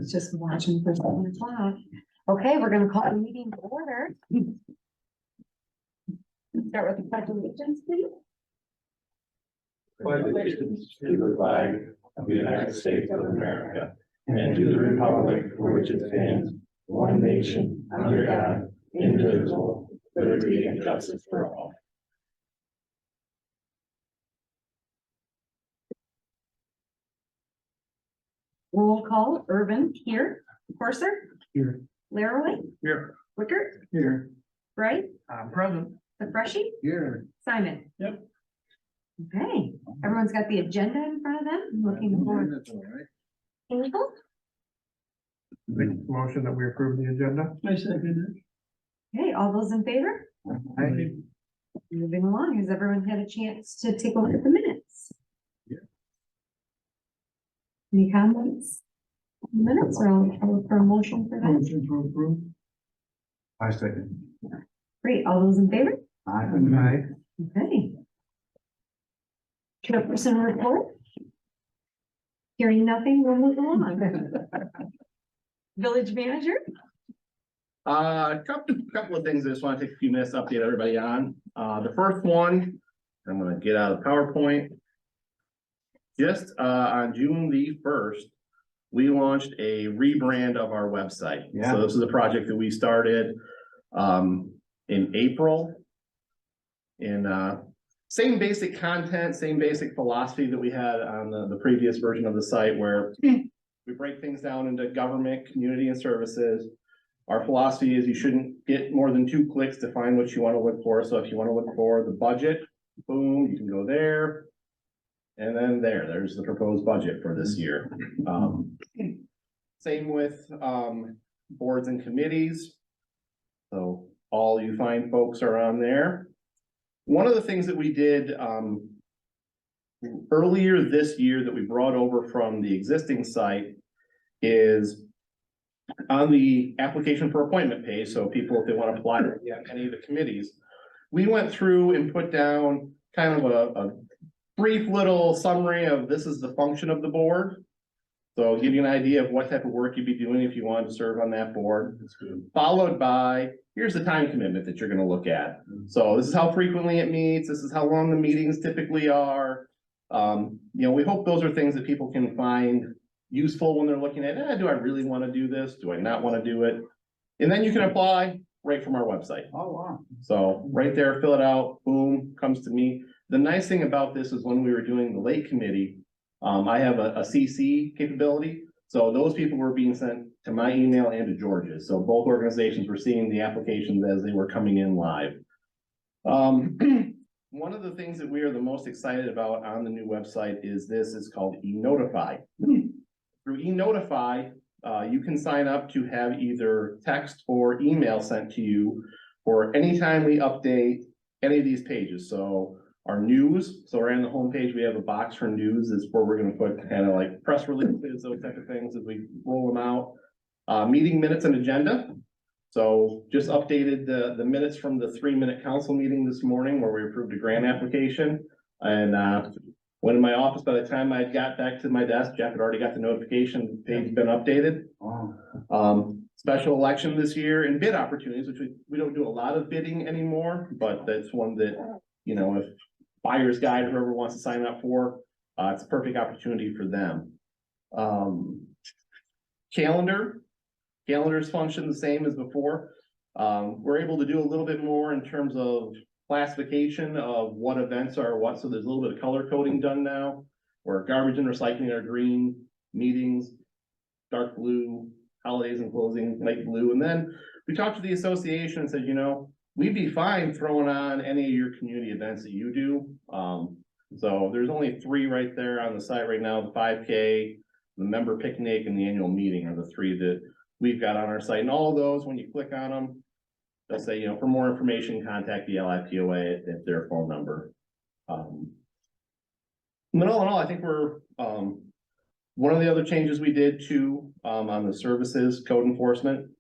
It's just watching for 7 o'clock. Okay, we're gonna call the meeting to order. Start with the pledge of allegiance, please. Pledge allegiance to the flag of the United States of America and to the republic for which it stands, one nation, under God, indivisible, with liberty and justice for all. Roll call, Irvin, here, Corser, Here. Laraway, Here. Wickert, Here. Bright, I'm present. the freshie, Here. Simon. Yep. Okay, everyone's got the agenda in front of them, I'm looking forward. That's all right. Anything? Make a motion that we approve the agenda. I second Okay, all those in favor? it. Moving along, has everyone had a chance to take a look at the minutes? Yeah. Any comments? Minutes, or I'll look for a motion for that? Motion to approve. I second. Great, all those in favor? Aye. Okay. Chairperson report? Hearing nothing, we'll move along. Village manager? Couple of things I just want to take a few minutes to update everybody on. The first one, I'm gonna get out of PowerPoint. Just on June the 1st, we launched a rebrand of our website. Yeah. So this is a project that we started in April. And same basic content, same basic philosophy that we had on the previous version of the site, where we break things down into government, community, and services. Our philosophy is you shouldn't get more than 2 clicks to find what you want to look for. So if you want to look for the budget, boom, you can go there. And then there's the proposed budget for this year. Same with boards and committees. So all you fine folks are on there. One of the things that we did earlier this year that we brought over from the existing site is on the application for appointment page. So people, if they want to apply to any of the committees, we went through and put down kind of a brief little summary of this is the function of the board. So give you an idea of what type of work you'd be doing if you wanted to serve on that board. That's good. Followed by, here's the time commitment that you're gonna look at. So this is how frequently it meets, this is how long the meetings typically are. We hope those are things that people can find useful when they're looking at, do I really wanna do this? Do I not wanna do it? And then you can apply right from our website. Oh, wow. So right there, fill it out, boom, comes to me. The nice thing about this is when we were doing the lake committee, I have a CC capability. So those people were being sent to my email and to George's. So both organizations were seeing the applications as they were coming in live. One of the things that we are the most excited about on the new website is this is called eNotify. Through eNotify, you can sign up to have either text or email sent to you for anytime we update any of these pages. So our news, so around the homepage, we have a box for news. That's where we're going to put kind of like press releases, those type of things as we roll them out. Meeting minutes and agenda. So just updated the minutes from the 3-minute council meeting this morning where we approved a grant application. And went in my office. By the time I got back to my desk, Jeff had already got the notification the page had been updated. Wow. Special election this year and bid opportunities, which we don't do a lot of bidding anymore, but that's one that, if buyer's guide, whoever wants to sign up for, it's a perfect opportunity for them. Calendars function the same as before. We're able to do a little bit more in terms of classification of what events are what. So there's a little bit of color coding done now, where garbage and recycling are green, meetings, dark blue, holidays and closing, light blue. And then we talked to the association and said, we'd be fine throwing on any of your community events that you do. So there's only 3 right there on the site right now, the 5K, the member picnic, and the annual meeting are the 3 that we've got on our site. And all of those, when you click on them, they'll say, for more information, contact the LIPOA at their phone number. But all in all, I think we're, one of the other changes we did too, on the services code enforcement,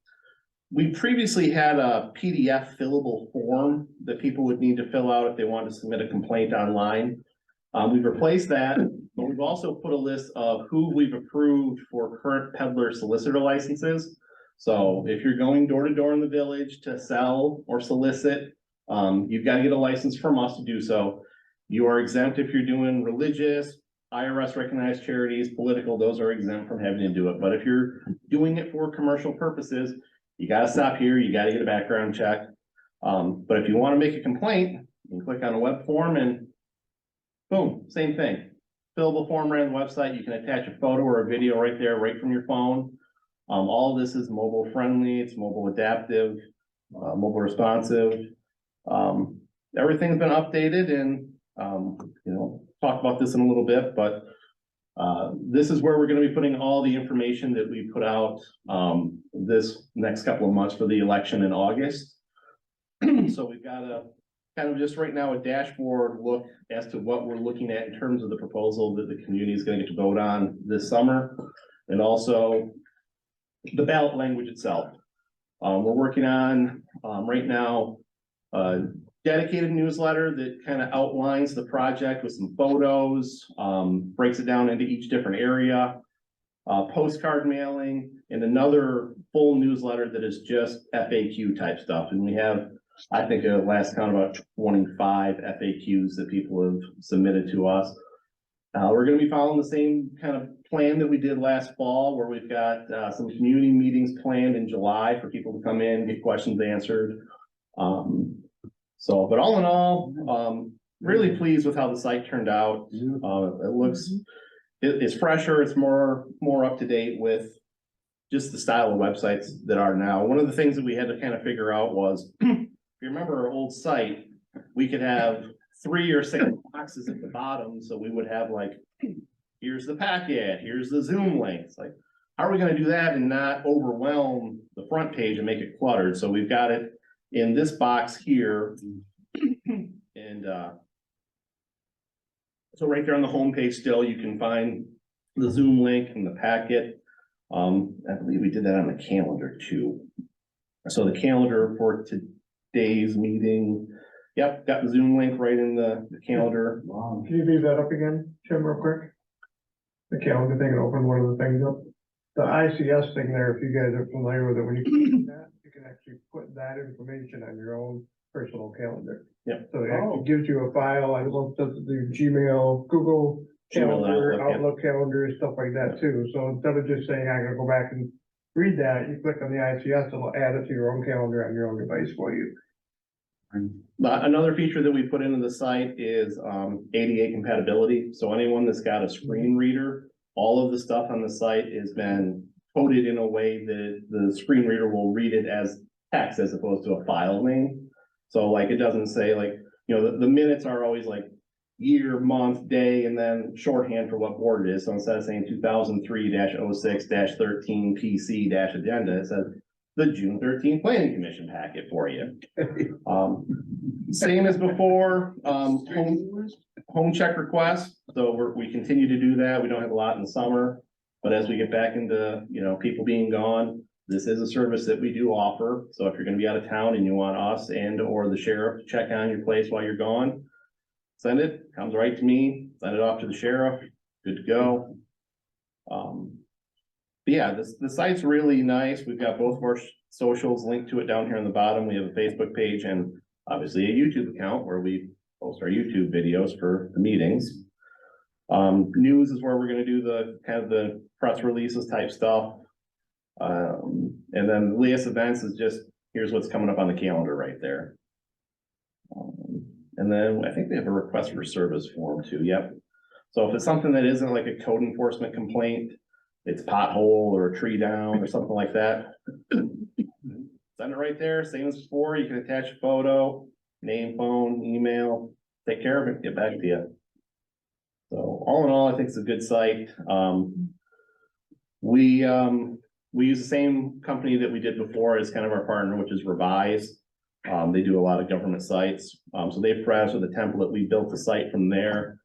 we previously had a PDF fillable form that people would need to fill out if they wanted to submit a complaint online. We've replaced that, but we've also put a list of who we've approved for current peddler solicitor licenses. So if you're going door to door in the village to sell or solicit, you've got to get a license from us to do so. You are exempt if you're doing religious, IRS recognized charities, political, those are exempt from having to do it. But if you're doing it for commercial purposes, you got to stop here, you got to get a background check. But if you want to make a complaint, you can click on a web form and boom, same thing. Fillable form right on the website. You can attach a photo or a video right there, right from your phone. All of this is mobile friendly, it's mobile adaptive, mobile responsive. Everything's been updated and, talk about this in a little bit, but this is where we're going to be putting all the information that we put out this next couple of months for the election in August. So we've got a kind of just right now a dashboard look as to what we're looking at in terms of the proposal that the community is going to get to vote on this summer, and also the ballot language itself. We're working on right now a dedicated newsletter that kind of outlines the project with some photos, breaks it down into each different area, postcard mailing, and another full newsletter that is just FAQ type stuff. And we have, I think, a last count about 25 FAQs that people have submitted to us. We're going to be following the same kind of plan that we did last fall, where we've got some community meetings planned in July for people to come in, get questions answered. But all in all, really pleased with how the site turned out. It looks, it's fresher, it's more up to date with just the style of websites that are now. One of the things that we had to kind of figure out was, if you remember our old site, we could have 3 or 6 boxes at the bottom. So we would have like, here's the packet, here's the Zoom link. It's like, how are we going to do that and not overwhelm the front page and make it cluttered? So we've got it in this box here. And so right there on the home page still, you can find the Zoom link and the packet. I believe we did that on the calendar too. So the calendar for today's meeting, yep, got the Zoom link right in the calendar. Can you leave that up again, Jim, real quick? The calendar thing, and open one of the things up. The ICS thing there, if you guys are familiar with it, when you click that, you can actually put that information on your own personal calendar. Yep. So it actually gives you a file. I don't know if that's the Gmail, Google Calendar, Outlook, Outlook calendar, stuff like that too. So instead of just saying, I'm gonna go back and read that, you click on the ICS, it'll add it to your own calendar on your own device for you. But another feature that we put into the site is ADA compatibility. So anyone that's got a screen reader, all of the stuff on the site has been coded in a way that the screen reader will read it as text as opposed to a file name. So like, it doesn't say like, the minutes are always like year, month, day, and then shorthand for what board it is. So instead of saying 2003-06-13 PC-agenda, it says the June 13th Planning Commission packet for you. Same as before, home check requests. So we continue to do that. We don't have a lot in the summer, but as we get back into, people being gone, this is a service that we do offer. So if you're going to be out of town and you want us and or the sheriff to check on your place while you're gone, send it, comes right to me, send it off to the sheriff, good to go. But yeah, the site's really nice. We've got both of our socials linked to it down here on the bottom. We have a Facebook page and obviously a YouTube account where we post our YouTube videos for the meetings. News is where we're going to do the kind of the press releases type stuff. And then latest events is just, here's what's coming up on the calendar right there. And then I think they have a request for service form too. Yep. So if it's something that isn't like a code enforcement complaint, it's pothole or a tree down or something like that, send it right there. Same as before. You can attach a photo, name, phone, email, take care of it, get back to you. So all in all, I think it's a good site. We use the same company that we did before as kind of our partner, which is Revise. They do a lot of government sites. So they provided us with a template. We built the site from there.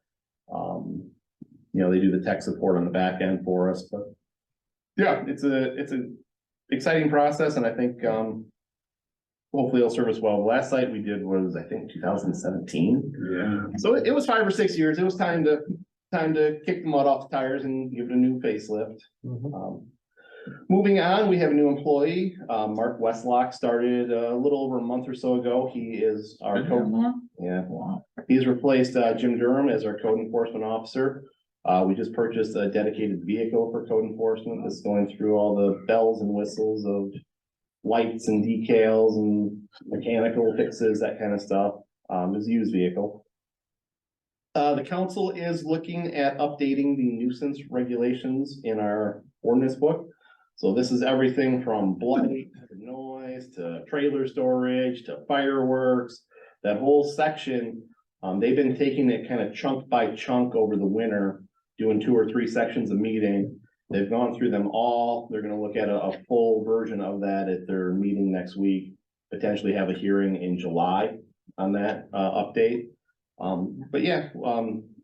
They do the tech support on the back end for us, but yeah, it's an exciting process. And I think, hopefully it'll serve us well. The last site we did was, I think, 2017. Yeah. So it was 5 or 6 years. It was time to kick the mud off the tires and give it a new facelift. Moving on, we have a new employee, Mark Westlock, started a little over a month or so ago. He is our he's replaced Jim Durham as our code enforcement officer. We just purchased a dedicated vehicle for code enforcement that's going through all the bells and whistles of lights and decals and mechanical fixes, that kind of stuff. It's a used vehicle. The council is looking at updating the nuisance regulations in our ordinance book. So this is everything from blight to noise to trailer storage to fireworks, that whole section. They've been taking it kind of chunk by chunk over the winter, doing 2 or 3 sections a meeting. They've gone through them all. They're gonna look at a full version of that at their meeting next week, potentially have a hearing in July on that update. But yeah, a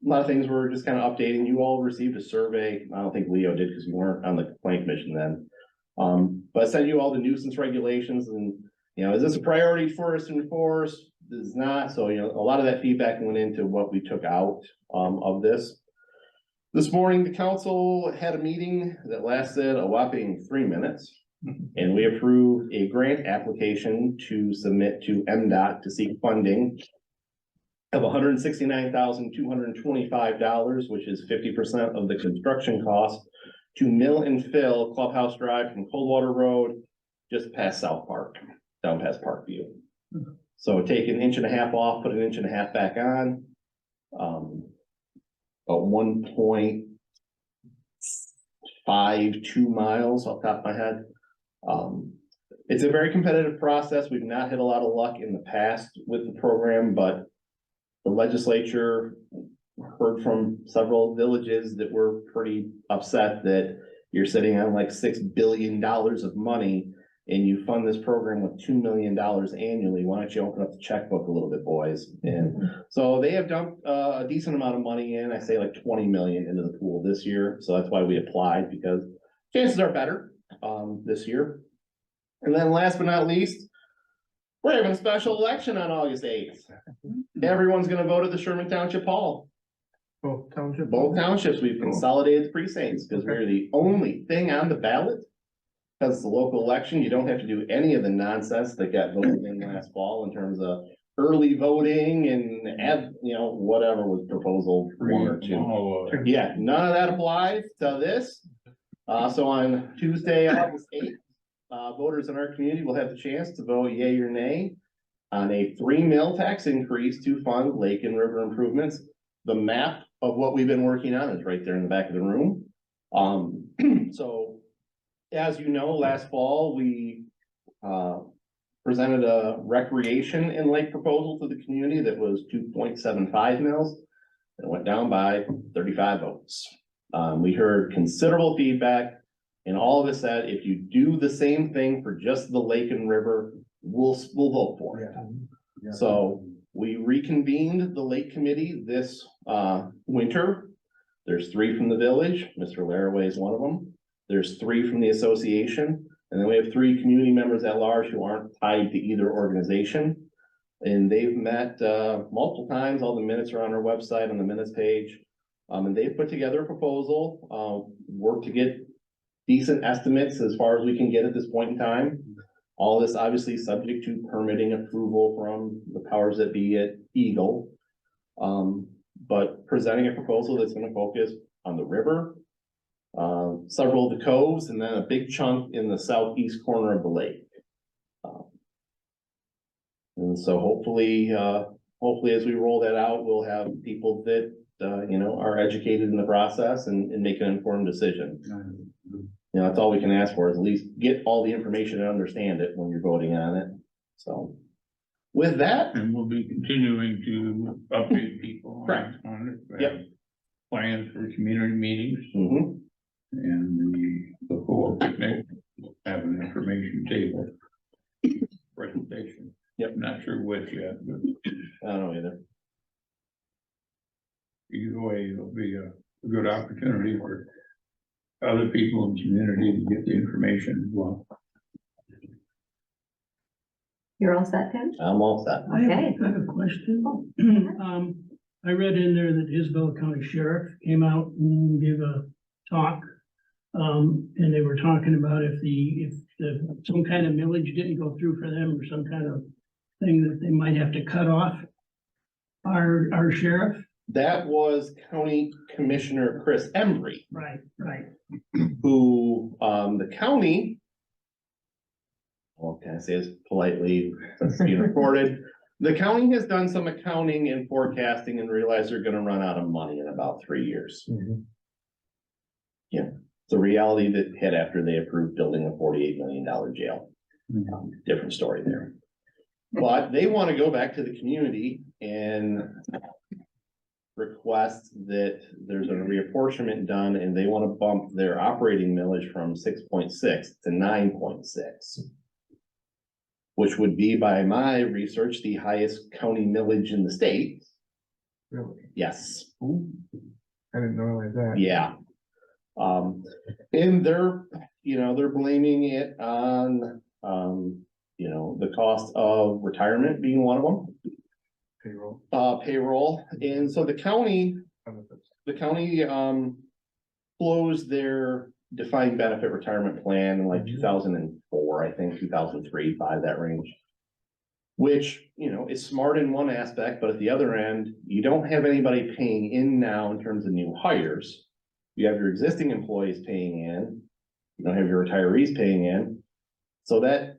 lot of things we're just kind of updating. You all received a survey. I don't think Leo did because you weren't on the complaint commission then. But I sent you all the nuisance regulations and, you know, is this a priority for us to enforce? This is not. So, you know, a lot of that feedback went into what we took out of this. This morning, the council had a meeting that lasted a whopping 3 minutes. And we approved a grant application to submit to MDOT to seek funding of $169,225, which is 50% of the construction cost, to mill and fill Clubhouse Drive from Coldwater Road, just past South Park, down past Parkview. So take 1.5 inches off, put 1.5 inches back on. About 1.52 miles off the top of my head. It's a very competitive process. We've not had a lot of luck in the past with the program, but the legislature heard from several villages that were pretty upset that you're sitting on like $6 billion of money and you fund this program with $2 million annually. Why don't you open up the checkbook a little bit, boys? And so they have dumped a decent amount of money in, I say like 20 million into the pool this year. So that's why we applied, because chances are better this year. And then last but not least, we're having a special election on August 8th. Everyone's gonna vote at the Sherman Township Hall. Both townships? Both townships, we've consolidated the precincts because we're the only thing on the ballot. Because it's a local election, you don't have to do any of the nonsense that got voted in last fall in terms of early voting and you know, whatever was proposal 1 or 2. Yeah, none of that applies to this. So on Tuesday, August 8th, voters in our community will have the chance to vote yay or nay on a 3 mil tax increase to fund lake and river improvements. The map of what we've been working on is right there in the back of the room. So as you know, last fall, we presented a recreation and lake proposal to the community that was 2.75 mils. It went down by 35 votes. We heard considerable feedback, and all of us said, if you do the same thing for just the lake and river, we'll vote for it. Yeah. So we reconvened the lake committee this winter. There's 3 from the village. Mr. Laraway is one of them. There's 3 from the association, and then we have 3 community members at large who aren't tied to either organization. And they've met multiple times. All the minutes are on our website on the minutes page. And they've put together a proposal, worked to get decent estimates as far as we can get at this point in time. All this obviously subject to permitting approval from the powers that be at Eagle. But presenting a proposal that's going to focus on the river, several of the coves, and then a big chunk in the southeast corner of the lake. And so hopefully as we roll that out, we'll have people that, you know, are educated in the process and make an informed decision. You know, that's all we can ask for, is at least get all the information and understand it when you're voting on it. So with that. And we'll be continuing to update people. Correct. On it. Yep. Plans for community meetings Mhm. and the whole picnic, we'll have an information table. Presentation. Yep. Not sure which yet, but I don't know either. either way, it'll be a good opportunity for other people in the community to get the information as well. You're all set, Tim? I'm all set. Okay. I have a question. Mhm. I read in there that Isabella County Sheriff came out and gave a talk. And they were talking about if some kind of millage didn't go through for them or some kind of thing that they might have to cut off our sheriff. That was County Commissioner Chris Embry, Right, right. who, the county. Well, can I say this politely, since it's being recorded? The county has done some accounting and forecasting and realized they're gonna run out of money in about 3 years. The reality that hit after they approved building a $48 million jail. Different story there. But they want to go back to the community and request that there's a reapportionment done, and they want to bump their operating millage from 6.6 to 9.6. Which would be, by my research, the highest county millage in the state. Really? Yes. I didn't realize that. Yeah. And they're blaming it on, the cost of retirement being one of them, Payroll payroll. And so the county benefits. closed their defined benefit retirement plan in like 2004, I think, 2003, 5, that range. Which, is smart in one aspect, but at the other end, you don't have anybody paying in now in terms of new hires. You have your existing employees paying in, you don't have your retirees paying in. So that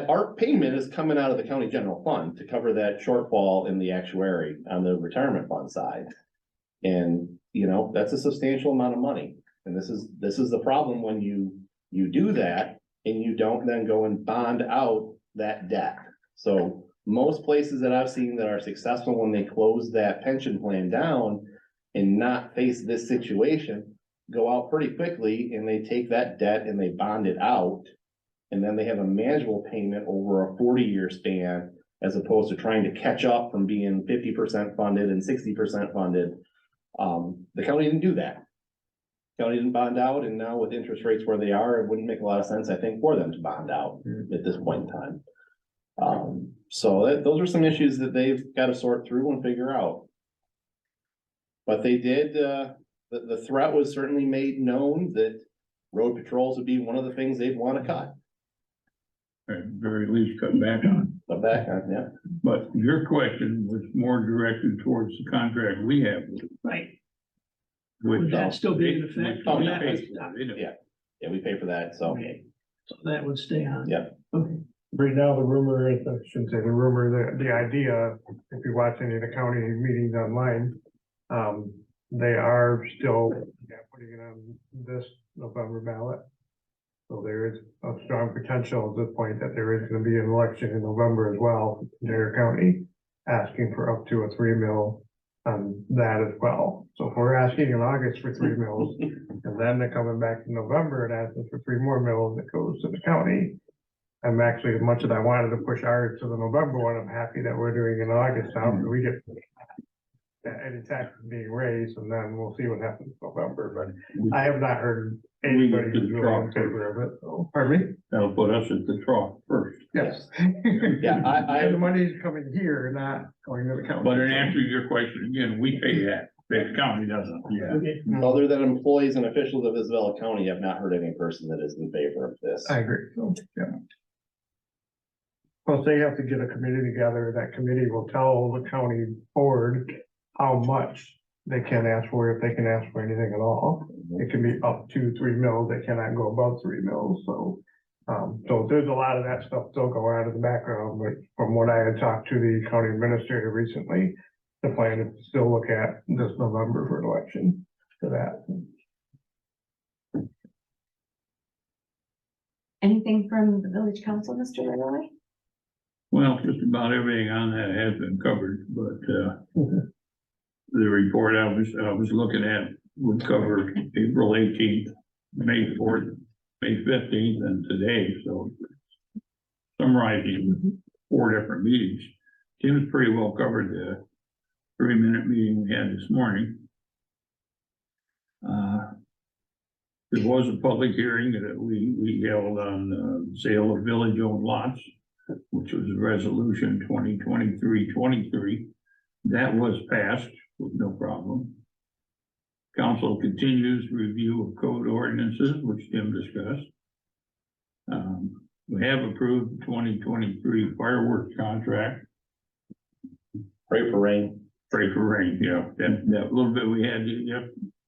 ARP payment is coming out of the county general fund to cover that shortfall in the actuary on the retirement fund side. And, that's a substantial amount of money. And this is the problem when you do that and you don't then go and bond out that debt. So most places that I've seen that are successful when they close that pension plan down and not face this situation, go out pretty quickly and they take that debt and they bond it out. And then they have a manageable payment over a 40-year span, as opposed to trying to catch up from being 50% funded and 60% funded. The county didn't do that. County didn't bond out, and now with interest rates where they are, it wouldn't make a lot of sense, I think, for them to bond out at this point in time. So those are some issues that they've got to sort through and figure out. But they did, the threat was certainly made known that road patrols would be one of the things they'd want to cut. At the very least cut back on. But back on, yeah. But your question was more directed towards the contract we have. Right. Which Would that still be in effect? Oh, we yeah. pay for, they don't. Yeah, we pay for that, so. So that would stay on. Yeah. Okay. Right now, the rumor is, I shouldn't say the rumor, the idea, if you watch any of the county meetings online, they are still putting it on this November ballot. So there is a strong potential at this point that there is gonna be an election in November as well, in Dare County, asking for up to a 3 mil on that as well. So if we're asking in August for 3 mils, and then they're coming back in November and asking for 3 more mils that goes to the county. I'm actually, as much as I wanted to push ours to the November one, I'm happy that we're doing in August now, so we get any taxes being raised, and then we'll see what happens in November, but I have not heard anybody who's really in favor of it, so, pardon me? That'll put us at the trough first. Yes. Yeah, And the money's coming here, not going to the county. But in answer to your question, again, we pay that, the county doesn't. Yeah. Okay. Other than employees and officials of Isabella County, I've not heard any person that is in favor of this. I agree, so, yeah. Plus, they have to get a committee together, that committee will tell the county board how much they can ask for, if they can ask for anything at all. It can be up to 3 mils, they cannot go above 3 mils, so. So there's a lot of that stuff still going on in the background, but from what I had talked to the county administrator recently, the plan is to still look at this November for an election for that. Anything from the village council, Mr. Leroy? Well, just about everything on that has been covered, but, the report I was looking at would cover April 18th, May 4th, May 15th, and today, so summarizing 4 different meetings. Tim's pretty well covered the 3-minute meeting we had this morning. There was a public hearing that we held on sale of village-owned lots. which was resolution 2023-23. That was passed with no problem. Council continues review of code ordinances, which Tim discussed. We have approved the 2023 fireworks contract. Pray for rain. Pray for rain, yeah, that little bit we had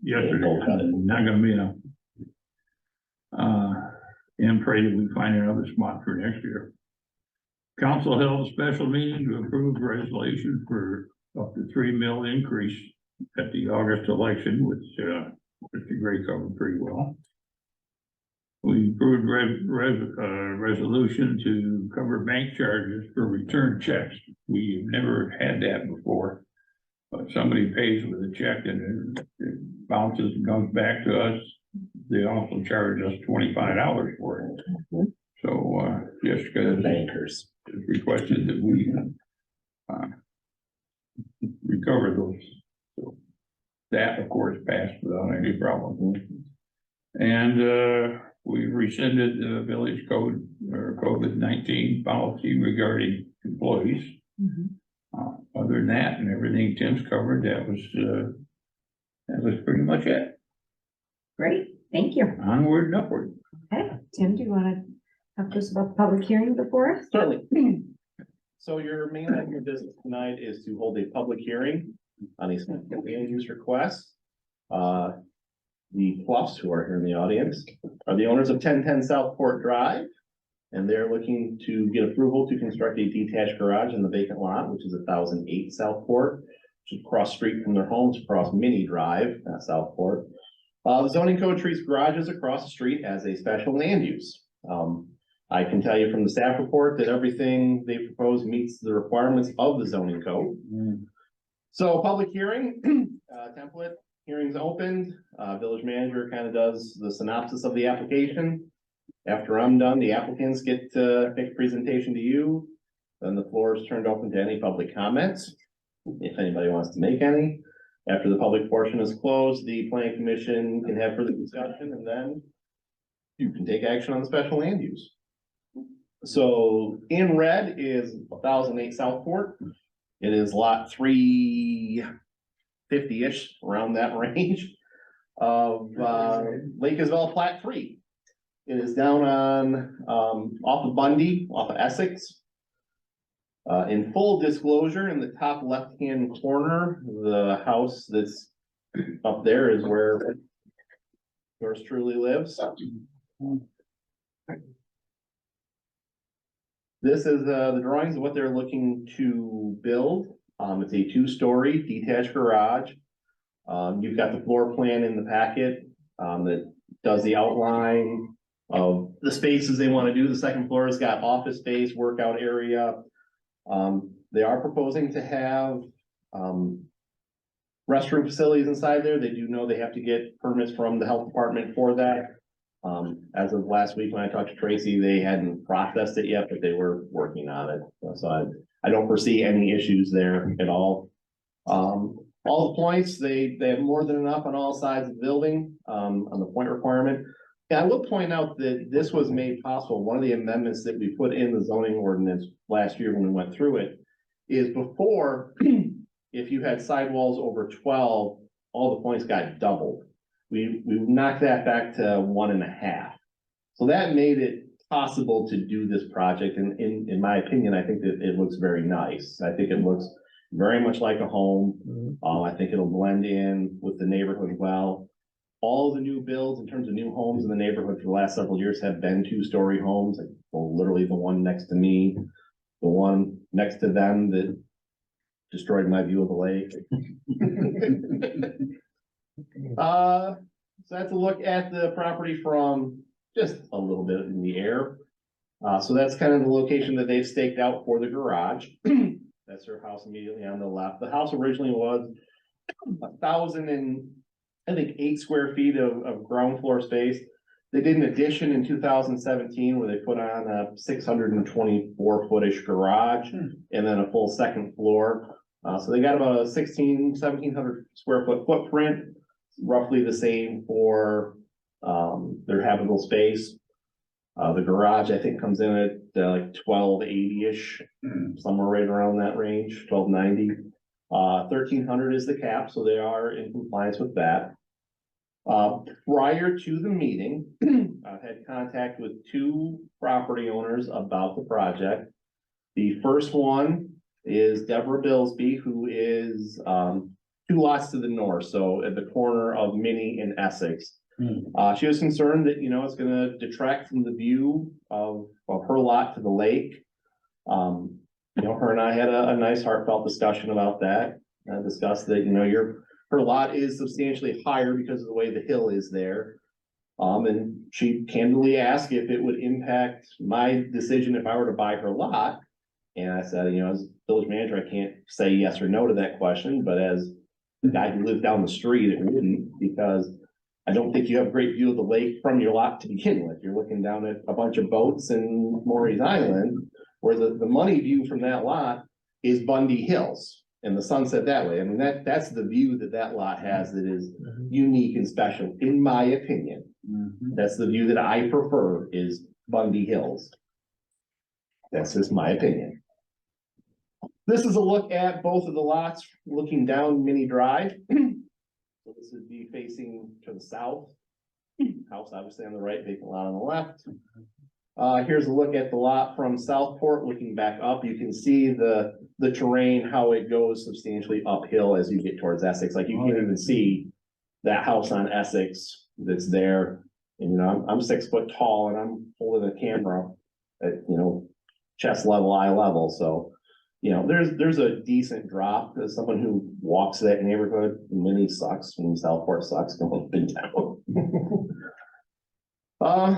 yesterday, not gonna be enough. And pray that we find another spot for next year. Council held a special meeting to approve resolution for up to 3 mil increase at the August election, which Mr. Gray covered pretty well. We approved resolution to cover bank charges for return checks. We've never had that before. But somebody pays with a check and it bounces and comes back to us. They also charge us $25 for it. So, Jessica Bankers. has requested that we recover those. So that, of course, passed without any problem. And we rescinded the village code or COVID-19 policy regarding employees. Other than that and everything Tim's covered, that was pretty much it. Great, thank you. Onward and upward. Okay, Tim, do you want to talk to us about the public hearing before us? Certainly. So your main item of business tonight is to hold a public hearing on a significant land use request. The Pluffs, who are here in the audience, are the owners of 1010 Southport Drive. And they're looking to get approval to construct a detached garage in the vacant lot, which is 1008 Southport, which is across street from their homes, across Mini Drive, Southport. The zoning code treats garages across the street as a special land use. I can tell you from the staff report that everything they propose meets the requirements of the zoning code. So public hearing, template, hearings opened, village manager kind of does the synopsis of the application. After I'm done, the applicants get to make a presentation to you. Then the floor is turned open to any public comments, if anybody wants to make any. After the public portion is closed, the planning commission can have further discussion, and then you can take action on the special land use. So in red is 1008 Southport. It is lot 350-ish, around that range of Lake Isabel Plat 3. It is down on, off of Bundy, off of Essex. In full disclosure, in the top left-hand corner, the house that's up there is where yours truly lives. This is the drawings of what they're looking to build. It's a 2-story detached garage. You've got the floor plan in the packet that does the outline of the spaces they want to do. The second floor has got office space, workout area. They are proposing to have restroom facilities inside there. They do know they have to get permits from the health department for that. As of last week, when I talked to Tracy, they hadn't processed it yet, but they were working on it. So I don't foresee any issues there at all. All the points, they have more than enough on all sides of the building, on the point requirement. Yeah, I will point out that this was made possible. One of the amendments that we put in the zoning ordinance last year when we went through it is before, if you had sidewalls over 12, all the points got doubled. We knocked that back to 1.5. So that made it possible to do this project. And in my opinion, I think that it looks very nice. I think it looks very much like a home. I think it'll blend in with the neighborhood well. All the new builds in terms of new homes in the neighborhood for the last several years have been 2-story homes. Like, well, literally the one next to me, the one next to them that destroyed my view of the lake. So that's a look at the property from just a little bit in the air. So that's kind of the location that they've staked out for the garage. That's their house immediately on the left. The house originally was 1,008 square feet of ground floor space. They did an addition in 2017 where they put on a 624-footish garage and then a full second floor. So they got about a 1,700 square foot footprint, roughly the same for their habitable space. The garage, I think, comes in at like 1280-ish, somewhere right around that range, 1290. 1300 is the cap, so they are in compliance with that. Prior to the meeting, I've had contact with two property owners about the project. The first one is Deborah Billsby, who is 2 lots to the north, so at the corner of Minnie and Essex. She was concerned that, it's gonna detract from the view of her lot to the lake. Her and I had a nice heartfelt discussion about that. Discussed that, her lot is substantially higher because of the way the hill is there. And she candidly asked if it would impact my decision if I were to buy her lot. And I said, as village manager, I can't say yes or no to that question, but as the guy who lives down the street, it wouldn't, because I don't think you have a great view of the lake from your lot to begin with. You're looking down at a bunch of boats in Maury's Island, where the money view from that lot is Bundy Hills and the sunset that way. I mean, that's the view that lot has that is unique and special, in my opinion. That's the view that I prefer, is Bundy Hills. That's just my opinion. This is a look at both of the lots looking down Minnie Drive. So this would be facing to the south. House obviously on the right, vacant lot on the left. Here's a look at the lot from Southport looking back up. You can see the terrain, how it goes substantially uphill as you get towards Essex. Like you can't even see that house on Essex that's there. And I'm 6 foot tall and I'm holding a camera at, chest level, eye level. So, there's a decent drop. As someone who walks that neighborhood, Minnie sucks and Southport sucks going up and down.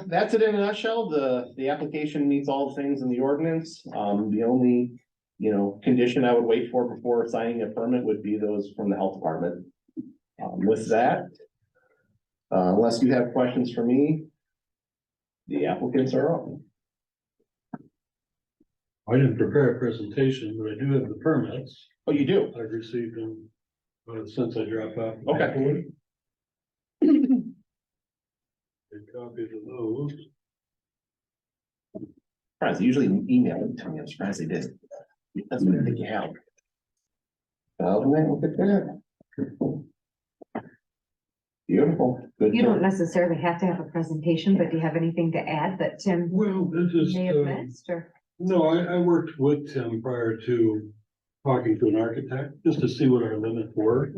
That's it in a nutshell. The application meets all the things in the ordinance. The only, condition I would wait for before signing a permit would be those from the health department. With that, unless you have questions for me, the applicants are up. I didn't prepare a presentation, but I do have the permits. Oh, you do? I've received them since I dropped off. Okay. Copies of those. Surprised, they usually email it to me. I'm surprised they didn't. That's what I think you have. Look at that. Beautiful. Good. You don't necessarily have to have a presentation, but do you have anything to add that Tim Well, this is, may have missed, or? no, I worked with Tim prior to talking to an architect, just to see what our limits were.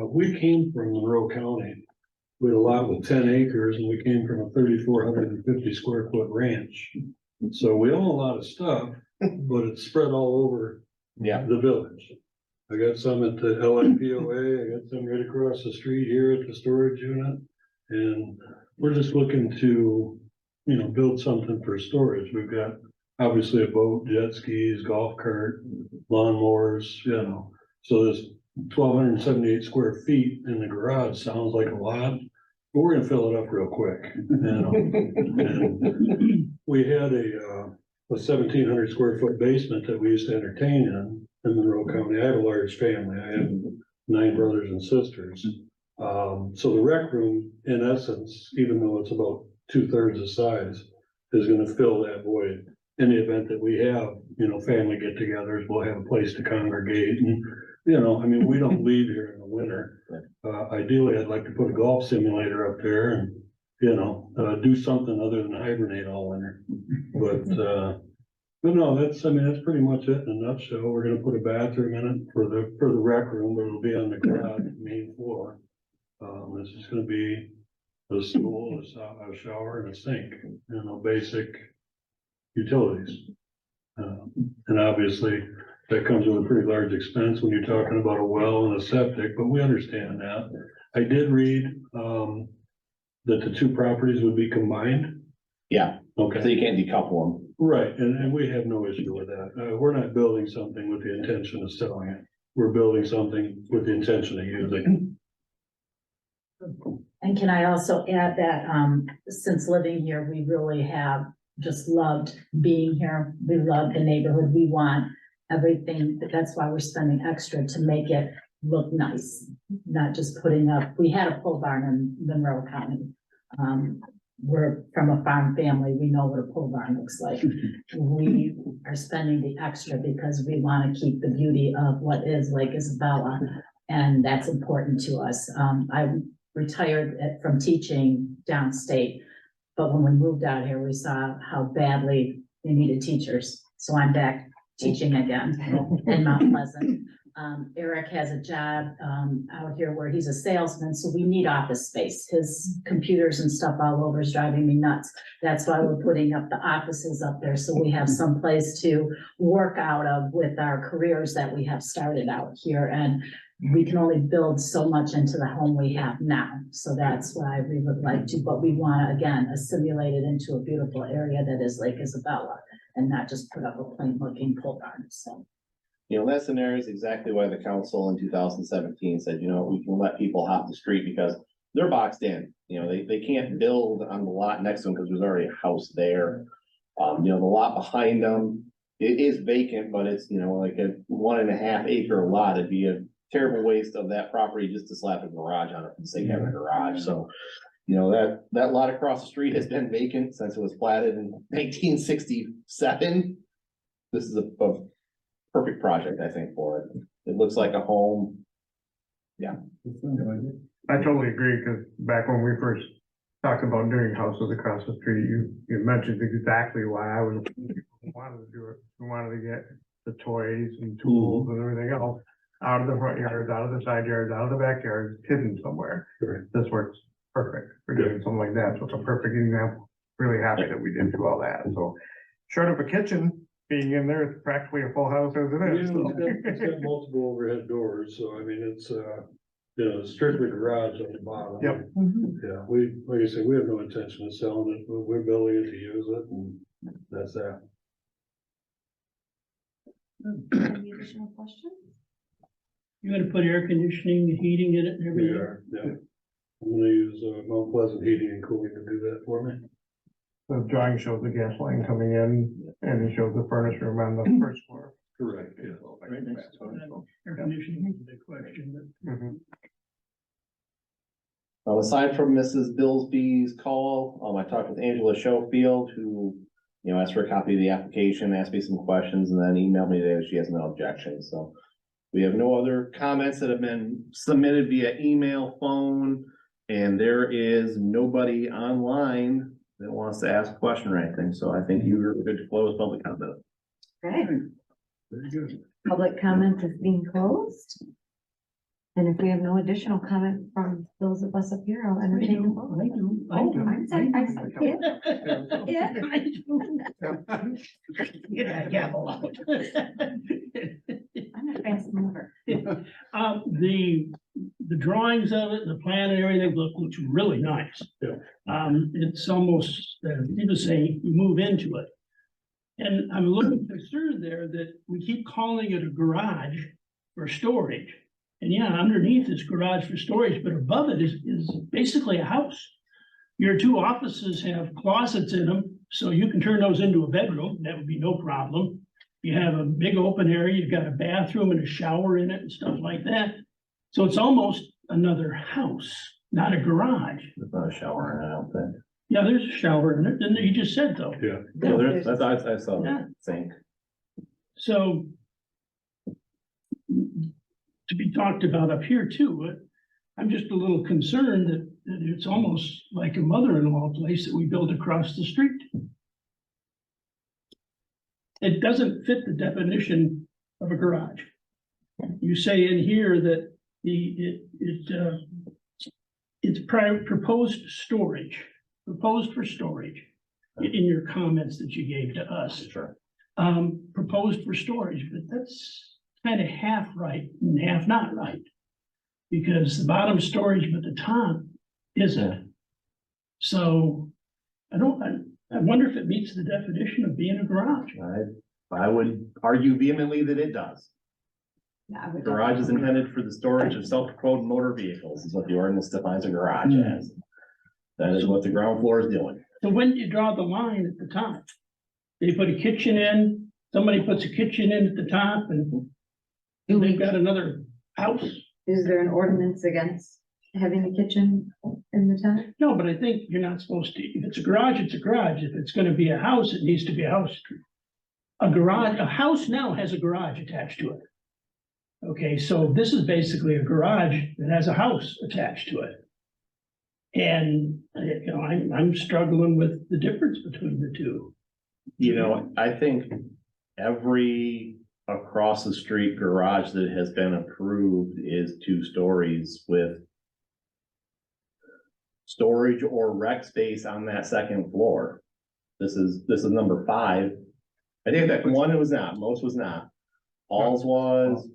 We came from Monroe County. We had a lot with 10 acres and we came from a 3,450 square foot ranch. So we own a lot of stuff, but it's spread all over Yeah. the village. I got some at the LIPOA, I got some right across the street here at the storage unit. And we're just looking to, build something for storage. We've got obviously a boat, jet skis, golf cart, lawnmowers, so this 1,278 square feet in the garage sounds like a lot, but we're gonna fill it up real quick. And we had a 1,700 square foot basement that we used to entertain in Monroe County. I have a large family. I have 9 brothers and sisters. So the rec room, in essence, even though it's about 2/3 the size, is gonna fill that void. In the event that we have, family get-togethers, we'll have a place to congregate and, we don't leave here in the winter. Ideally, I'd like to put a golf simulator up there and, do something other than hibernate all winter. But no, that's pretty much it in a nutshell. We're gonna put a bathroom in it for the rec room, but it'll be on the garage main floor. This is gonna be a stool, a shower and a sink, basic utilities. And obviously that comes with a pretty large expense when you're talking about a well and a septic, but we understand that. I did read, that the 2 properties would be combined. Yeah. Okay. So you can't decouple them. Right, and we have no issue with that. We're not building something with the intention of selling it. We're building something with the intention of using. And can I also add that, since living here, we really have just loved being here. We love the neighborhood. We want everything. That's why we're spending extra to make it look nice, not just putting up. We had a pole barn in Monroe County. we're from a farm family, we know what a pole barn looks like. We are spending the extra because we want to keep the beauty of what is Lake Isabella, and that's important to us. I retired from teaching downstate, but when we moved out here, we saw how badly we needed teachers. So I'm back teaching again in Mount Pleasant. Eric has a job, out here where he's a salesman, so we need office space. His computers and stuff all over is driving me nuts. That's why we're putting up the offices up there, so we have some place to work out of with our careers that we have started out here. And we can only build so much into the home we have now. So that's why we would like to, but we want to, again, assimilate it into a beautiful area that is Lake Isabella and not just put up a plain looking pole barn, so. You know, that scenario is exactly why the council in 2017 said, you know, we can let people hop the street because they're boxed in. You know, they can't build on the lot next to them because there's already a house there. You know, the lot behind them, it is vacant, but it's, you know, like a 1.5 acre lot. It'd be a terrible waste of that property just to slap a garage on it for the sake of having a garage. So, you know, that lot across the street has been vacant since it was platted in 1967. This is a perfect project, I think, for it. It looks like a home. I totally agree, because back when we first talked about doing houses across the street, you mentioned exactly why I wanted to do it. We wanted to get the toys and tools and everything else out of the front yards, out of the side yards, out of the backyards, hidden somewhere. Right. This works perfect for doing something like that. So it's a perfect example. Really happy that we did do all that. So short of a kitchen being in there, it's practically a full house as it is. so. It's got multiple overhead doors, so I mean, it's, you know, strictly garage on the bottom. Yep. Yeah, like I said, we have no intention of selling it, but we're building it to use it, and that's that. Any additional questions? You're gonna put air conditioning, heating in it and We everything? are, yeah. I'm gonna use, Mount Pleasant Heating and Cooling to do that for me. The drawing shows the gas line coming in, and it shows the furnace room on the first floor. Correct, yeah. Right next to it. Air conditioning is a big question, but Mhm. Aside from Mrs. Billsby's call, I talked with Angela Schofield, who, you know, asked for a copy of the application, asked me some questions, and then emailed me that she has no objections, so. We have no other comments that have been submitted via email, phone, and there is nobody online that wants to ask a question or anything, so I think you're good to close public comment. Okay, Very good. public comment is being closed. And if we have no additional comment from those of us up here, I'll entertain a vote. I do. I said, yeah. Get that gavel out. I'm a fast mover. The drawings of it, the plan and everything looks really nice. Yeah. It's almost, people say you move into it. And I'm a little concerned there that we keep calling it a garage for storage. And yeah, underneath is garage for storage, but above it is basically a house. Your two offices have closets in them, so you can turn those into a bedroom. That would be no problem. You have a big open area, you've got a bathroom and a shower in it and stuff like that. So it's almost another house, not a garage. There's not a shower in it, I don't think. Yeah, there's a shower in it, and you just said though. Yeah. No, there's, I saw Yeah. that sink. So to be talked about up here too, but I'm just a little concerned that it's almost like a mother-in-law place that we built across the street. It doesn't fit the definition of a garage. You say in here that it's proposed storage, proposed for storage in your comments that you gave to us. Sure. Proposed for storage, but that's kind of half right and half not right. Because the bottom storage, but the top isn't. So I wonder if it meets the definition of being a garage. I would argue vehemently that it does. Yeah, I would Garage is definitely- intended for the storage of self-propelled motor vehicles, is what the ordinance defines a garage as. That is what the ground floor is doing. So when do you draw the line at the top? They put a kitchen in, somebody puts a kitchen in at the top and they've got another house. Is there an ordinance against having a kitchen in the top? No, but I think you're not supposed to, if it's a garage, it's a garage. If it's gonna be a house, it needs to be a house. A house now has a garage attached to it. Okay, so this is basically a garage that has a house attached to it. And, you know, I'm struggling with the difference between the two. You know, I think every across the street garage that has been approved is 2 stories with storage or rec space on that second floor. This is number 5. I think that one it was not, most was not. All's was,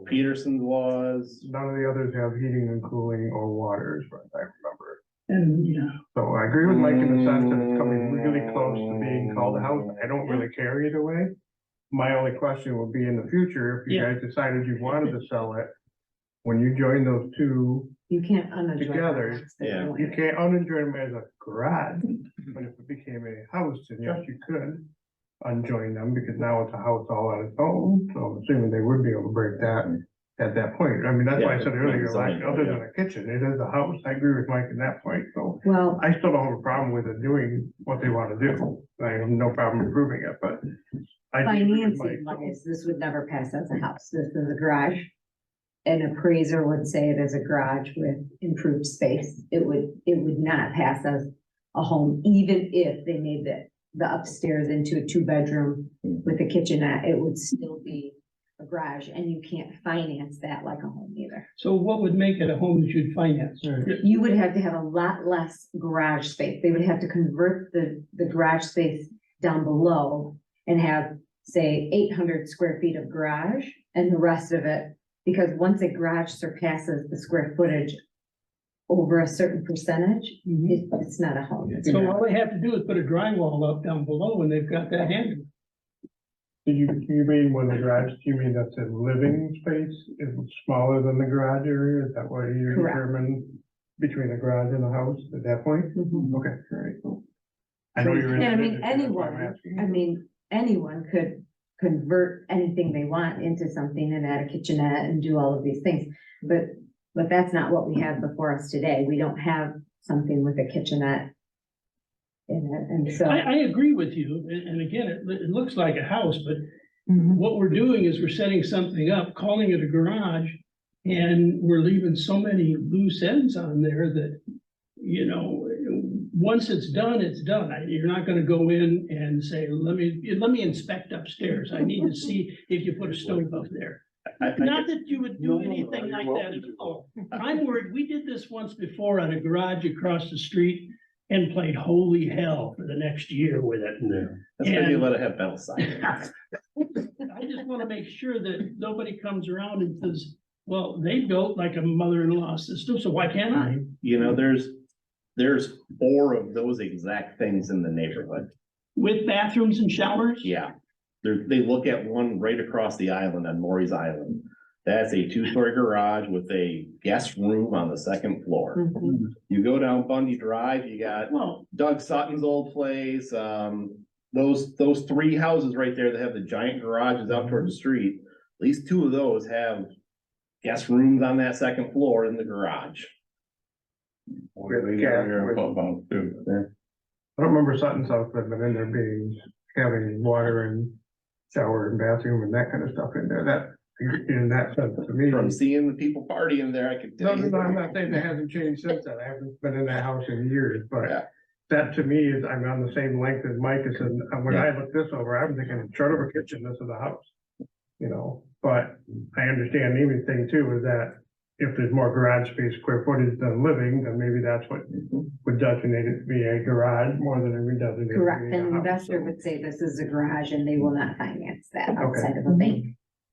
Peterson's was. None of the others have heating and cooling or water, as far as I remember. And, yeah, So I agree with Mike in the sense that it's coming really close to being called a house. I don't really care either way. My only question would be in the future, if you Yeah. guys decided you wanted to sell it, when you join those two, You can't unadjoin. Together, garages, they yeah. don't you have- can't unjoin them as a garage. But if it became a house, then yes, you could unjoin them because now it's a house all on its own. So I'm assuming they would be able to break that at that point. I mean, that's why I said earlier, like, other than a kitchen, it is a house. I agree with Mike in that point, so. Well, I still don't have a problem with it doing what they want to do. I have no problem approving it, but. I do agree with financing Mike, so- wise, this would never pass as a house. This is a garage. An appraiser would say it is a garage with improved space. It would not pass as a home, even if they made the upstairs into a 2-bedroom with a kitchenette, it would still be a garage, and you can't finance that like a home either. so what would make it a home that you'd finance? You would have to have a lot less garage space. They would have to convert the garage space down below and have, say, 800 square feet of garage and the rest of it, because once a garage surpasses the square footage over a certain percentage, it's not a home. So all they have to do is put a drywall up down below and they've got that handled. Do you mean when the garage, do you mean that's a living space is smaller than the garage area? Is that what you Correct. determine between the garage and the house at that point? Mhm. Okay, all right. Cool. I know you're. And I in the mean, business, that's why I'm anyone, asking. I mean, anyone could convert anything they want into something and add a kitchenette and do all of these things. But that's not what we have before us today. We don't have something with a kitchenette in it, and so. I agree with you, and again, it looks like a house, but Mhm. what we're doing is we're setting something up, calling it a garage, and we're leaving so many loose ends on there that, you know, once it's done, it's done. You're not gonna go in and say, let me inspect upstairs. I need to see if you put a stove up there. Not that you would do anything like that at all. I'm worried, we did this once before on a garage across the street and played holy hell for the next year with it. Yeah. That's why you And- let it have metal siding. I just wanna make sure that nobody comes around and says, well, they built like a mother-in-law system, so why can't I? You know, there's 4 of those exact things in the neighborhood. With bathrooms and showers? Yeah. They look at one right across the island on Maury's Island. That's a 2-story garage with a guest room on the second floor. Mhm. You go down Bundy Drive, you got Well, Doug Sutton's old place, those 3 houses right there that have the giant garages out toward the street. At least 2 of those have guest rooms on that second floor in the garage. With gas, with- I don't remember Sutton's house, but in there having water and shower and bathroom and that kind of stuff in there. That, in that sense, to me. From seeing the people partying there, I could No, tell no, you. no, I'm not saying that hasn't changed since then. I haven't been in that house in years, but Yeah. that to me is, I'm on the same length as Mike is, and when I look this over, I'm thinking, short of a kitchen, this is a house. You know, but I understand Amy's thing too, is that if there's more garage space, square footage than living, then maybe that's what would designate it to be a garage more than it would designate. it to Correct, be a an house, investor so- would say this is a garage and they will not finance that outside of a bank.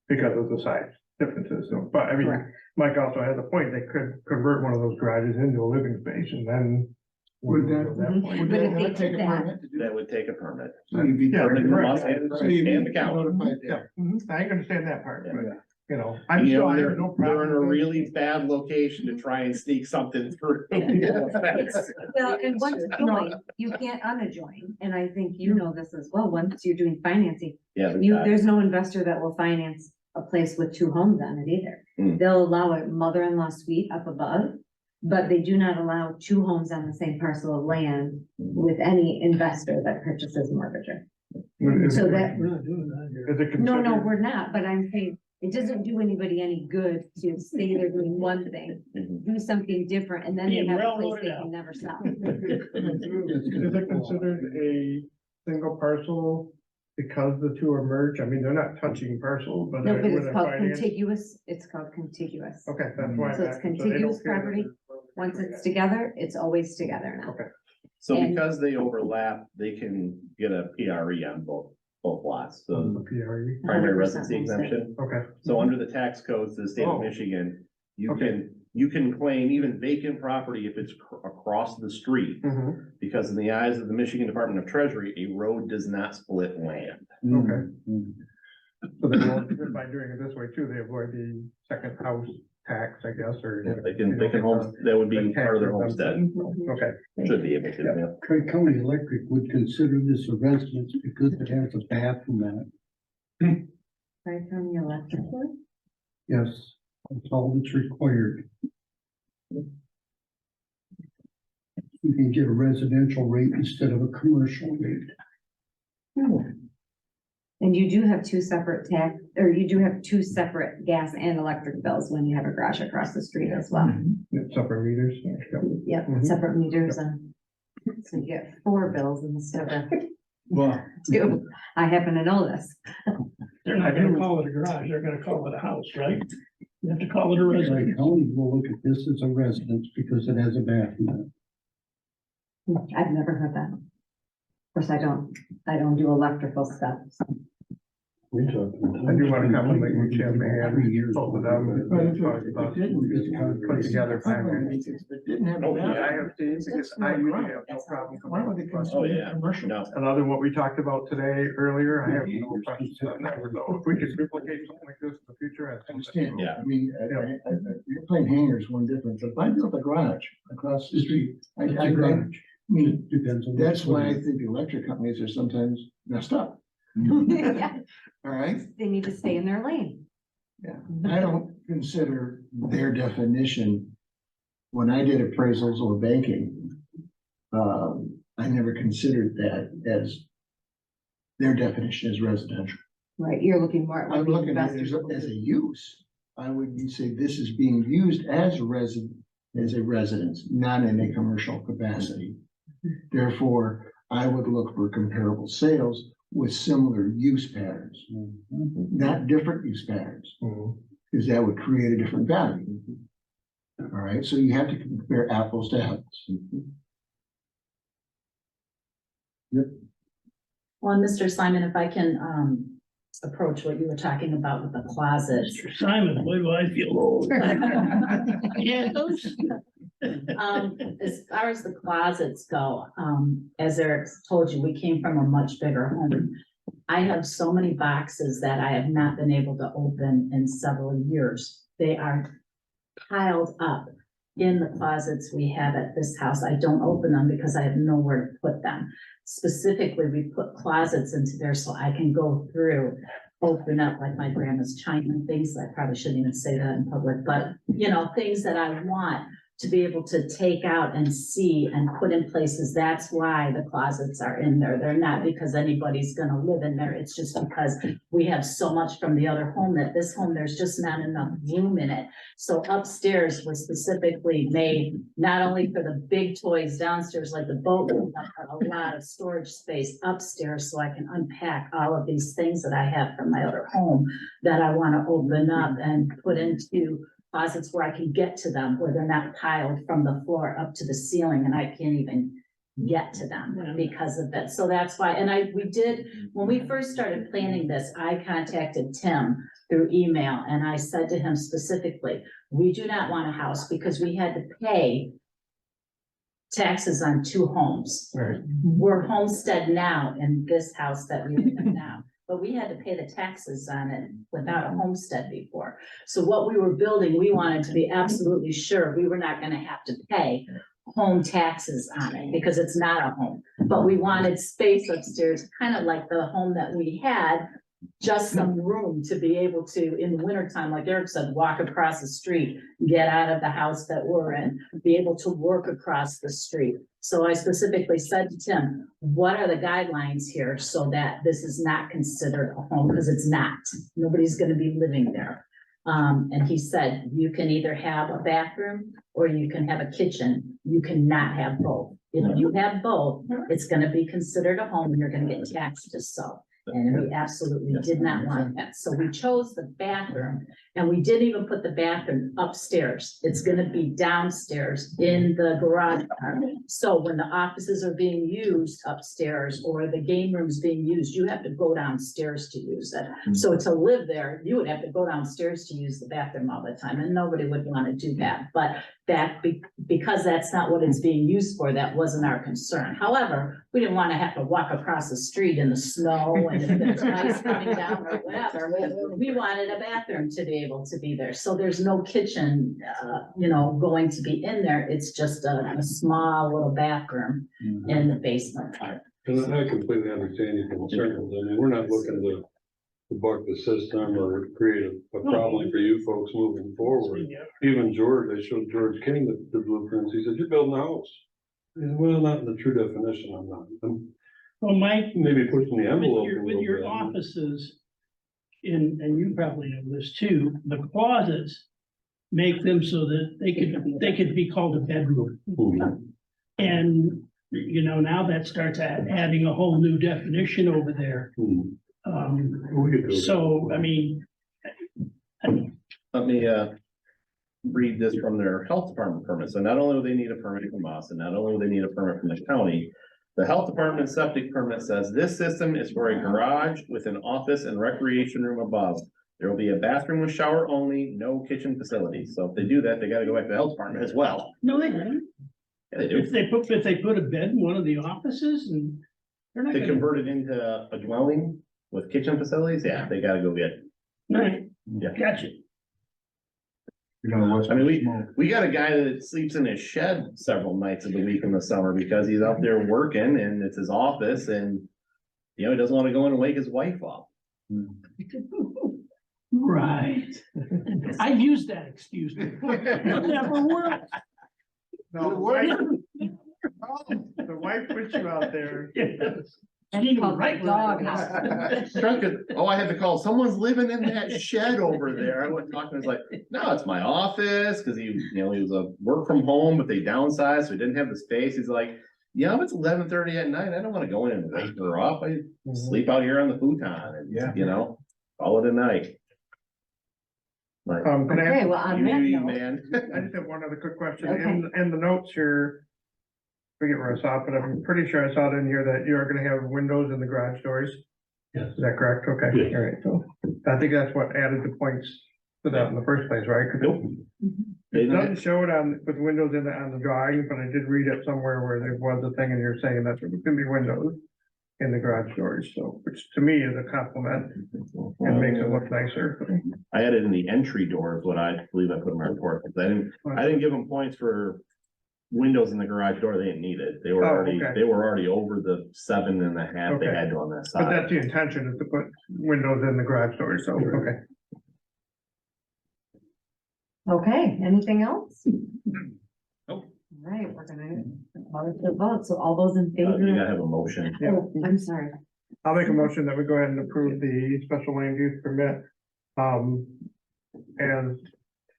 Because of the size differences, so, but I mean, Correct. Mike also has a point, they could convert one of those garages into a living space and then. Would that- at that Mhm. point- But if they Would that take did a that- permit to do That would take a permit. So you'd be. Yeah, Permit from right. us and So you'd be and the county. notified Yeah, there. I understand that part, but, Yeah. you know, I'm You sure know, I they're have no they're in a problem. with it. really bad location to try and sneak something through. Well, and once joined, you can't unadjoin, and I think you know this as well, once you're doing financing, Yeah, there's no investor that will finance a place with 2 homes on it either. Hmm. They'll allow a mother-in-law suite up above, But they do not allow two homes on the same parcel of land with any investor that purchases mortgage. So that, We're not doing that here. Is it no, considered? we're not, but I'm saying, it doesn't do anybody any good to say they're doing one thing, do something different, and then they Being have a place railroaded they out. can never sell. Is it considered a single parcel because the two are merged? I mean, they're not touching parcels, but. No, but with it's a called finance- contiguous, it's called contiguous. Okay, that's why. I'm So it's asking. they don't contiguous care that property. there's- Once it's together, it's always together now. Okay. So And- because they overlap, they can get a PRE on both lots, On the so PRE. primary 100% residency homestead. exemption. Okay, So under the tax codes of the state of Oh. Michigan, you Okay. can claim even vacant property if it's across the street. mhm, Because in the eyes of the Michigan Department of Treasury, a road does not split land. okay. So they won't, by doing it this way too, they avoid the second house tax, I guess, or. They can home, that would be part of their homestead, Okay, should be able to, yeah. Tri County Electric would consider this a residence because it has a bathroom in it. Right from the electric board? Yes, that's all that's required. You can get a residential rate instead of a commercial rate. And you do have two separate tax, or you do have two separate gas and electric bills when you have a garage across the street as well. yeah, separate meters. Yep. Yep, Mhm. separate meters and so you get 4 bills instead of Well, 2. I happen to know this. They're not gonna call it a garage, they're gonna call it a house, right? You have to call it a Tri residence. County will look at this as a residence because it has a bathroom in it. I've never heard that. Of course, I don't do electrical stuff. So. We talked about- I do want to compliment you, Jim, and 3 years. both of them. Put together finance. Didn't have. Oh, yeah. I have seen, because I usually have no problem. Why would they Oh, yeah, commercial? no, And other than what we talked about today earlier, I have no questions on that. So if we could duplicate something like this in the future, I I think. understand. Yeah. I mean, you're playing hangers, one difference. If I built a garage across the street, I It's a garage. mean, It depends on. that's what why I it is. think the electric companies are sometimes messed up. Yeah, All right? they need to stay in their lane. Yeah, I don't consider their definition, when I did appraisals or banking, I never considered that as their definition is residential. Right, you're looking more at what I'm the looking at it investors. as a use. I would say this is being used as a residence, not in a commercial capacity. Therefore, I would look for comparable sales with similar use patterns, not different use patterns, Mhm. because that would create a different value. All right, so you have to compare apples to apples. Well, Mr. Simon, if I can, approach what you were talking about with the closets. Mr. Simon, boy, do I feel old. Yeah, those. As far as the closets go, as Eric told you, we came from a much bigger home. I have so many boxes that I have not been able to open in several years. They are piled up in the closets we have at this house. I don't open them because I have nowhere to put them. Specifically, we put closets into there so I can go through, open up like my grandma's china and things. I probably shouldn't even say that in public, but you know, things that I want to be able to take out and see and put in places. That's why the closets are in there. They're not because anybody's gonna live in there. It's just because we have so much from the other home that this home, there's just not enough room in it. So upstairs was specifically made not only for the big toys downstairs, like the boat, but a lot of storage space upstairs so I can unpack all of these things that I have from my other home that I want to open up and put into closets where I can get to them, where they're not piled from the floor up to the ceiling and I can't even get to them because of it. So that's why, and we did, when we first started planning this, I contacted Tim through email and I said to him specifically, we do not want a house because we had to pay taxes on 2 homes. Right. We're homestead now in this house that we live in now, but we had to pay the taxes on it without a homestead before. So what we were building, we wanted to be absolutely sure we were not gonna have to pay home taxes on it because it's not a home. But we wanted space upstairs, kind of like the home that we had just some room to be able to, in the wintertime, like Eric said, walk across the street, get out of the house that we're in, be able to work across the street. So I specifically said to Tim, what are the guidelines here so that this is not considered a home? Because it's not. Nobody's gonna be living there. And he said, you can either have a bathroom or you can have a kitchen. You cannot have both. If you have both, it's gonna be considered a home and you're gonna get taxed as so. And we absolutely did not want that. So we chose the bathroom and we didn't even put the bathroom upstairs. It's gonna be downstairs in the garage. So when the offices are being used upstairs or the game room's being used, you have to go downstairs to use it. So to live there, you would have to go downstairs to use the bathroom all the time and nobody would want to do that. But because that's not what it's being used for, that wasn't our concern. However, we didn't want to have to walk across the street in the snow and if there's ice coming down or whatever. We wanted a bathroom to be able to be there. So there's no kitchen, going to be in there. It's just a small little bathroom in the basement part. And I completely understand your concerns. I mean, we're not looking to buck the system or create a problem for you folks moving forward. Even George, I showed George King the blueprints. He said, you're building a house. He said, well, not in the true definition, I'm not. I'm Well, Mike, maybe pushing the envelope a with little your bit. offices, and you probably know this too, the closets make them so that they could be called a bedroom. Mhm. And, now that starts adding a whole new definition over there. Mhm. We could do that. So, I mean, Let me, read this from their health department permit. So not only do they need a permit from us, and not only do they need a permit from the county, the health department septic permit says this system is for a garage with an office and recreation room above. There will be a bathroom with shower only, no kitchen facilities. So if they do that, they gotta go back to the health department as well. no, they don't. Yeah, they do. If they put a bed in one of the offices and they're not To gonna. convert it into a dwelling with kitchen facilities, yeah, they gotta go get. Right, Yeah. gotcha. I mean, we got a guy that sleeps in his shed several nights of the week in the summer because he's out there working and it's his office and. He doesn't wanna go in and wake his wife up. Right. I've used that excuse. before. It never worked. No, the wife puts you out there. She called right dog house. I had to call, someone's living in that shed over there. I went talking, I was like, no, it's my office, cause he was a work from home, but they downsized, so he didn't have the space. He's like, if it's 11:30 at night, I don't wanna go in and wake her up. I sleep out here on the futon and, call it a night. Like, Can I Okay, ask, well, on that you, note, man. I just have one other quick question. Okay. In the notes here, forget where I saw it, but I'm pretty sure I saw it in here that you are gonna have windows in the garage doors. Yes. Is that correct? Okay, Yes. all right, so I think that's what added the points to that in the first place, right? 'Cause Nope. it doesn't show it with windows on the drawing, but I did read it somewhere where there was a thing and you're saying that there can be windows in the garage doors, so, which to me is a compliment and makes it look nicer. I had it in the entry door is what I believe I put in my report. 'Cause I didn't give them points for windows in the garage door. They didn't need it. They were Oh, already, okay. they were already over the 7.5 they Okay. had on that But side. that's the intention, is to put windows in the garage doors, so, okay. okay, anything else? Nope. All right, we're gonna call it the vote, so all those in You favor? gotta have a motion. Yeah. Oh, I'm sorry. I'll make a motion that we go ahead and approve the special land use permit. As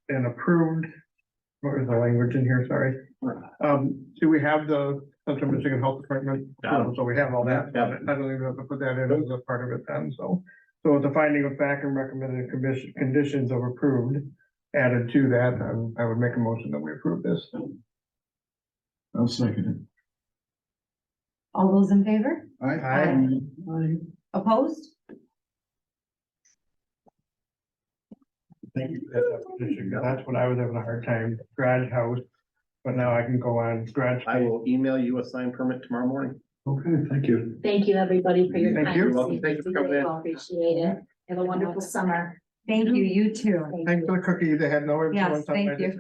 an approved, what was the language in here, sorry? Do we have the Central Michigan Health Department? Yeah. So we have all that, Yeah. I don't even have to put that in as a part of it then, so. So with the finding of fact and recommended conditions of approved added to that, I would make a motion that we approve this. I'll second it. All those in favor? Aye. Opposed? Thank you for that definition, 'cause that's what I was having a hard time, garage house, but now I can go on garage. I will email you a signed permit tomorrow morning. Okay, thank you. Thank you, everybody, for your Thank time. you. this Welcome. evening. Thank you for coming in. Appreciate it. Have a wonderful summer. Thank you, you too. Thanks for the cookies, they had no Yes, influence on my thank you.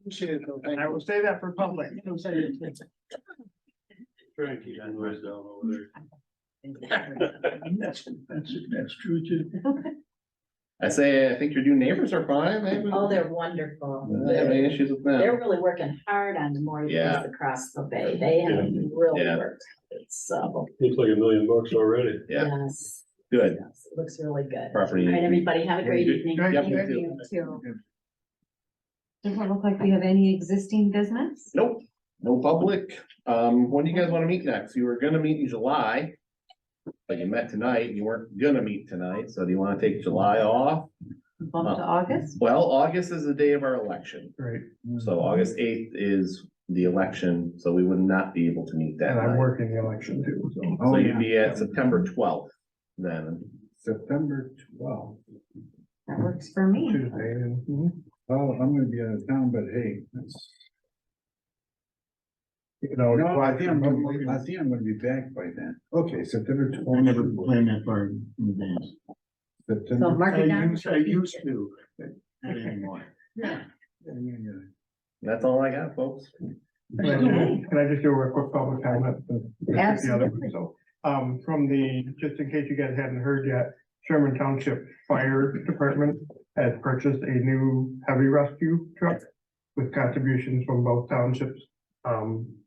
decision. I will say that for public. Try and keep that noise down over there. That's true too. I say, I think your new neighbors are fine, maybe. Oh, they're wonderful. Don't have any issues with They're them. really working hard on the more Yeah. across the bay. They have really Yeah. worked. So, Looks like $1 million already. Yeah. yes. Good. Yes, it looks really good. Property. All right, everybody, have a great Good. evening. Yep, Thank you too. you, too. Doesn't look like we have any existing business. Nope, no public. When do you guys wanna meet next? You were gonna meet in July. But you met tonight, and you weren't gonna meet tonight, so do you wanna take July off? Bump to August. Well, August is the day of our election, Great, so August 8th is the election, so we would not be able to meet that and I'm night. working the election too, so. So you'd be at September 12th then. September 12th. That works for me. Tuesday, and, Well, I'm gonna be out of town, but hey, that's. you know. No, I think I'm gonna be back by then. Okay, September 12th. I never planned that far in advance. So September. mark it down. I used to, but not anymore. Yeah. That's all I got, folks. Can I just do a quick public comment? Absolutely. So, from the, just in case you guys hadn't heard yet, Sherman Township Fire Department has purchased a new heavy rescue truck with contributions from both townships,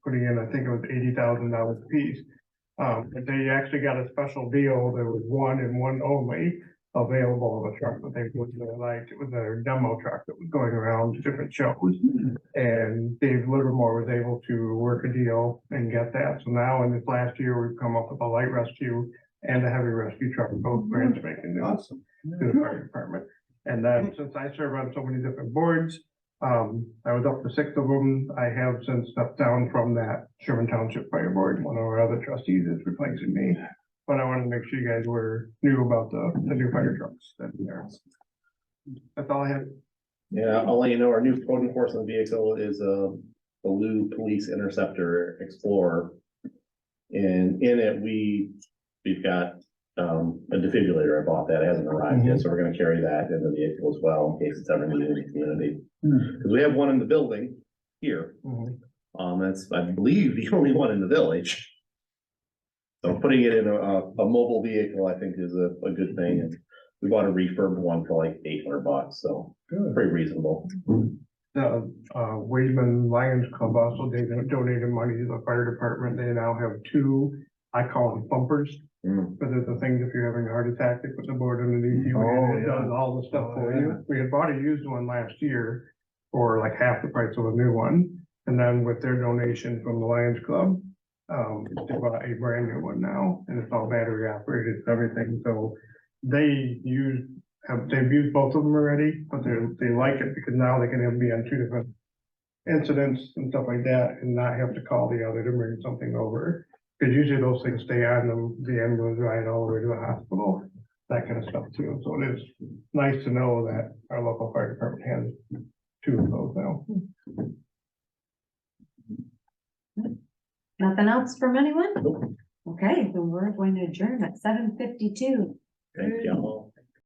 putting in, I think it was $80,000 a piece. But they actually got a special deal. There was one and one only available of a truck that they would like. It was a demo truck that was going around to different shows. And Dave Livermore was able to work a deal and get that. So now in this last year, we've come up with a light rescue and a heavy rescue truck, both brand spanking new to the fire department. And then since I serve on so many different boards, I was up to 6 of them. I have since stepped down from that Sherman Township Fire Board. One of our other trustees is replacing me. But I wanted to make sure you guys knew about the new fire trucks that are there. That's all I had. Yeah, I'll let you know, our new code enforcement vehicle is a Blue Police Interceptor Explorer. And in it, we've got a defibrillator. I bought that, it hasn't arrived yet, so we're gonna carry that in the vehicle as well, in case it's ever needed in the community. Cause we have one in the building here, that's, I believe, the only one in the village. So putting it in a mobile vehicle, I think is a good thing, and we bought a refurbed one for like $800, so pretty reasonable. The Wademan Lions Club also donated money to the fire department. They now have 2, I call them bumpers. But there's the things, if you're having a heart attack, they put the board underneath you and it does all the stuff for you. We had bought a used one last year for like half the price of a new one. And then with their donation from the Lions Club, they bought a brand new one now, and it's all battery operated and everything. So they've used both of them already, but they like it because now they can be on 2 different incidents and stuff like that and not have to call the other to bring something over. Because usually those things stay on them, the ambulance ride all the way to the hospital, that kind of stuff too. So it is nice to know that our local fire department has 2 of those now. Nothing else from anyone? Okay, then we're going to adjourn at 7:52. Thank y'all.